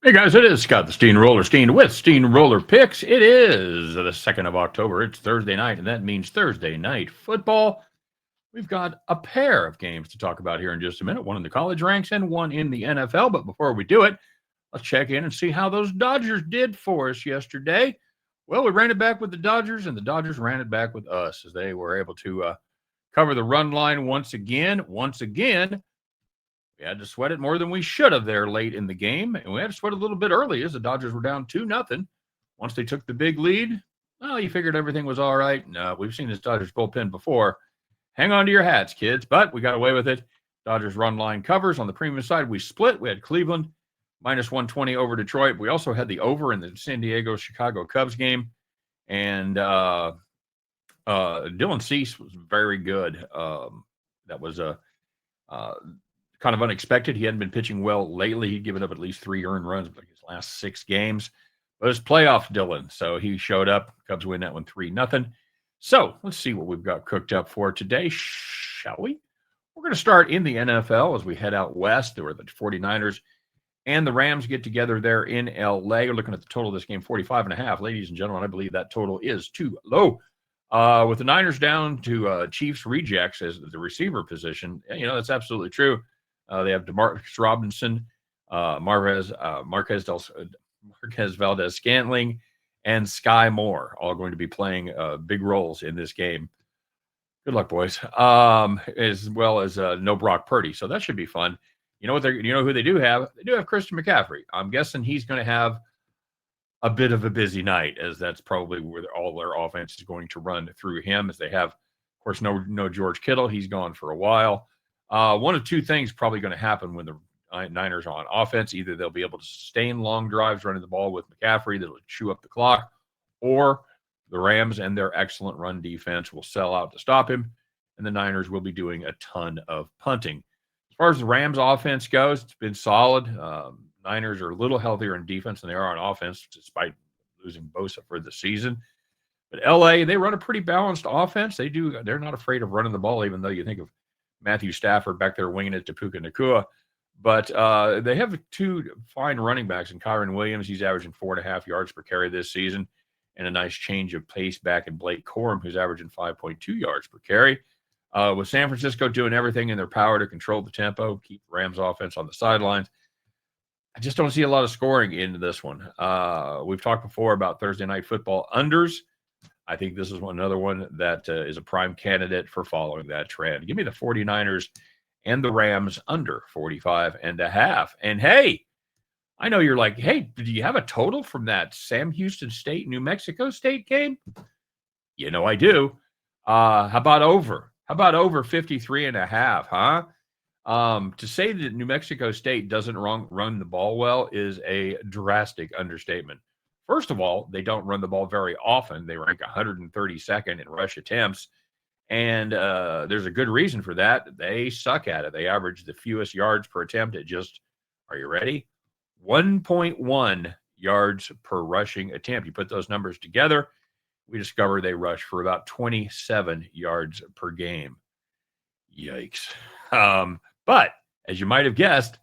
Hey guys, it is Scott the Steamroller Steen with Steamroller Picks. It is the 2nd of October. It's Thursday night, and that means Thursday night football. We've got a pair of games to talk about here in just a minute, one in the college ranks and one in the NFL. But before we do it, let's check in and see how those Dodgers did for us yesterday. Well, we ran it back with the Dodgers, and the Dodgers ran it back with us as they were able to cover the run line once again. We had to sweat it more than we should have there late in the game, and we had to sweat a little bit early as the Dodgers were down 2-0. Once they took the big lead, well, you figured everything was all right. No, we've seen this Dodgers bullpen before. Hang on to your hats, kids, but we got away with it. Dodgers run line covers. On the premium side, we split. We had Cleveland minus 120 over Detroit. We also had the over in the San Diego-Chicago Cubs game, and Dylan Cease was very good. That was a kind of unexpected. He hadn't been pitching well lately. He'd given up at least 3 earned runs like his last 6 games. But it's playoff Dylan, so he showed up. Cubs win that one 3-0. So let's see what we've got cooked up for today, shall we? We're going to start in the NFL as we head out west. There were the 49ers and the Rams get together there in L.A. We're looking at the total of this game, 45.5. Ladies and gentlemen, I believe that total is too low. With the Niners down to Chiefs rejects as the receiver position, that's absolutely true. They have DeMarcus Robinson, Marquez Valdez-Scantling, and Sky Moore all going to be playing big roles in this game. Good luck, boys. As well as no Brock Purdy, so that should be fun. You know who they do have? They do have Christian McCaffrey. I'm guessing he's going to have a bit of a busy night, as that's probably where all their offense is going to run through him. As they have, of course, no George Kittle. He's gone for a while. One of two things probably going to happen when the Niners are on offense. Either they'll be able to sustain long drives running the ball with McCaffrey that'll chew up the clock, or the Rams and their excellent run defense will sell out to stop him, and the Niners will be doing a ton of punting. As far as the Rams offense goes, it's been solid. Niners are a little healthier in defense than they are on offense, despite losing Bosa for the season. But LA, they run a pretty balanced offense. They're not afraid of running the ball, even though you think of Matthew Stafford back there winging it to Puka Nacua. But they have 2 fine running backs in Kyron Williams. He's averaging 4.5 yards per carry this season, and a nice change of pace back in Blake Corum, who's averaging 5.2 yards per carry. With San Francisco doing everything in their power to control the tempo, keep the Rams offense on the sidelines, I just don't see a lot of scoring into this one. We've talked before about Thursday night football unders. I think this is another one that is a prime candidate for following that trend. Give me the 49ers and the Rams under 45.5. And hey, I know you're like, hey, did you have a total from that Sam Houston State, New Mexico State game? I do. How about over? How about over 53.5, huh? To say that New Mexico State doesn't run the ball well is a drastic understatement. First of all, they don't run the ball very often. They rank 132nd in rush attempts, and there's a good reason for that. They suck at it. They average the fewest yards per attempt at just, are you ready? 1.1 yards per rushing attempt. You put those numbers together, we discover they rush for about 27 yards per game. Yikes. But as you might have guessed,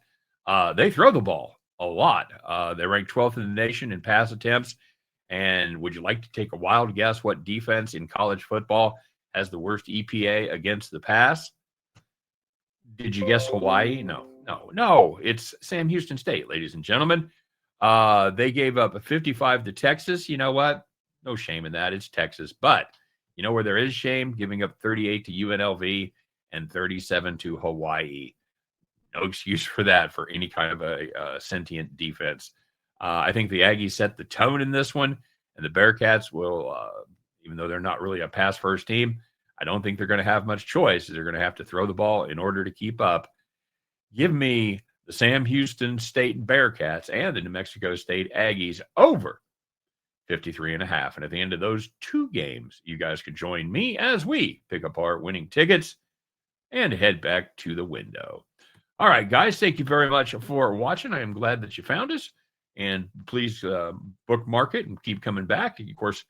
they throw the ball a lot. They rank 12th in the nation in pass attempts. And would you like to take a wild guess what defense in college football has the worst EPA against the pass? Did you guess Hawaii? No. It's Sam Houston State, ladies and gentlemen. They gave up a 55 to Texas. You know what? No shame in that. It's Texas. But you know where there is shame? Giving up 38 to UNLV and 37 to Hawaii. No excuse for that for any kind of a sentient defense. I think the Aggies set the tone in this one, and the Bearcats will, even though they're not really a pass-first team, I don't think they're going to have much choice. They're going to have to throw the ball in order to keep up. Give me the Sam Houston State Bearcats and the New Mexico State Aggies over 53.5. And at the end of those 2 games, you guys can join me as we pick apart winning tickets and head back to the window. All right, guys, thank you very much for watching. I am glad that you found us. And please bookmark it and keep coming back. And of course,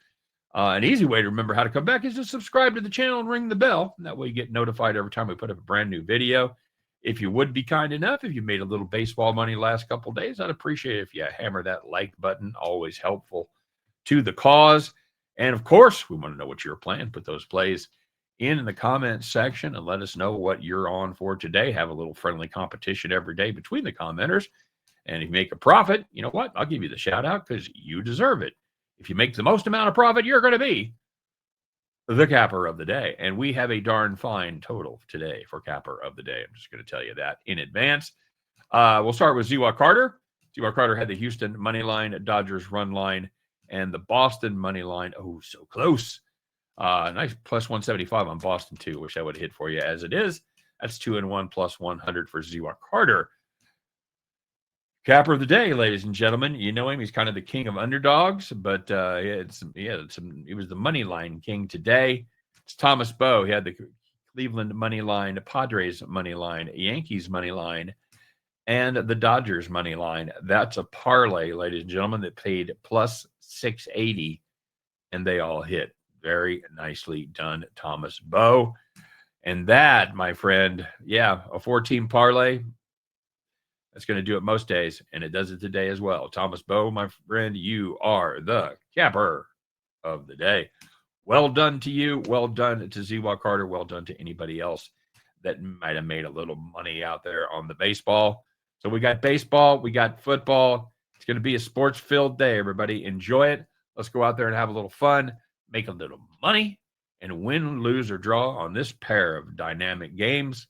an easy way to remember how to come back is to subscribe to the channel and ring the bell. That way you get notified every time we put up a brand new video. If you would be kind enough, if you made a little baseball money last couple of days, I'd appreciate it if you hammer that like button. Always helpful to the cause. And of course, we want to know what you're playing. Put those plays in the comments section and let us know what you're on for today. Have a little friendly competition every day between the commenters. And if you make a profit, you know what? I'll give you the shout out because you deserve it. If you make the most amount of profit, you're going to be the capper of the day. And we have a darn fine total today for capper of the day. I'm just going to tell you that in advance. We'll start with Ziwa Carter. Ziwa Carter had the Houston money line, Dodgers run line, and the Boston money line. Oh, so close. Nice plus 175 on Boston, too. Wish I would have hit for you as it is. That's 2-1 plus 100 for Ziwa Carter. Capper of the day, ladies and gentlemen. You know him. He's kind of the king of underdogs, but he was the money line king today. It's Thomas Bowe. He had the Cleveland money line, Padres money line, Yankees money line, and the Dodgers money line. That's a parlay, ladies and gentlemen, that paid plus 680, and they all hit. Very nicely done, Thomas Bowe. And that, my friend, a 4-team parlay. That's going to do it most days, and it does it today as well. Thomas Bowe, my friend, you are the capper of the day. Well done to you. Well done to Ziwa Carter. Well done to anybody else that might have made a little money out there on the baseball. So we got baseball. We got football. It's going to be a sports-filled day, everybody. Enjoy it. Let's go out there and have a little fun, make a little money, and win, lose, or draw on this pair of dynamic games.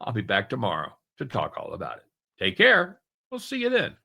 I'll be back tomorrow to talk all about it. Take care. We'll see you then.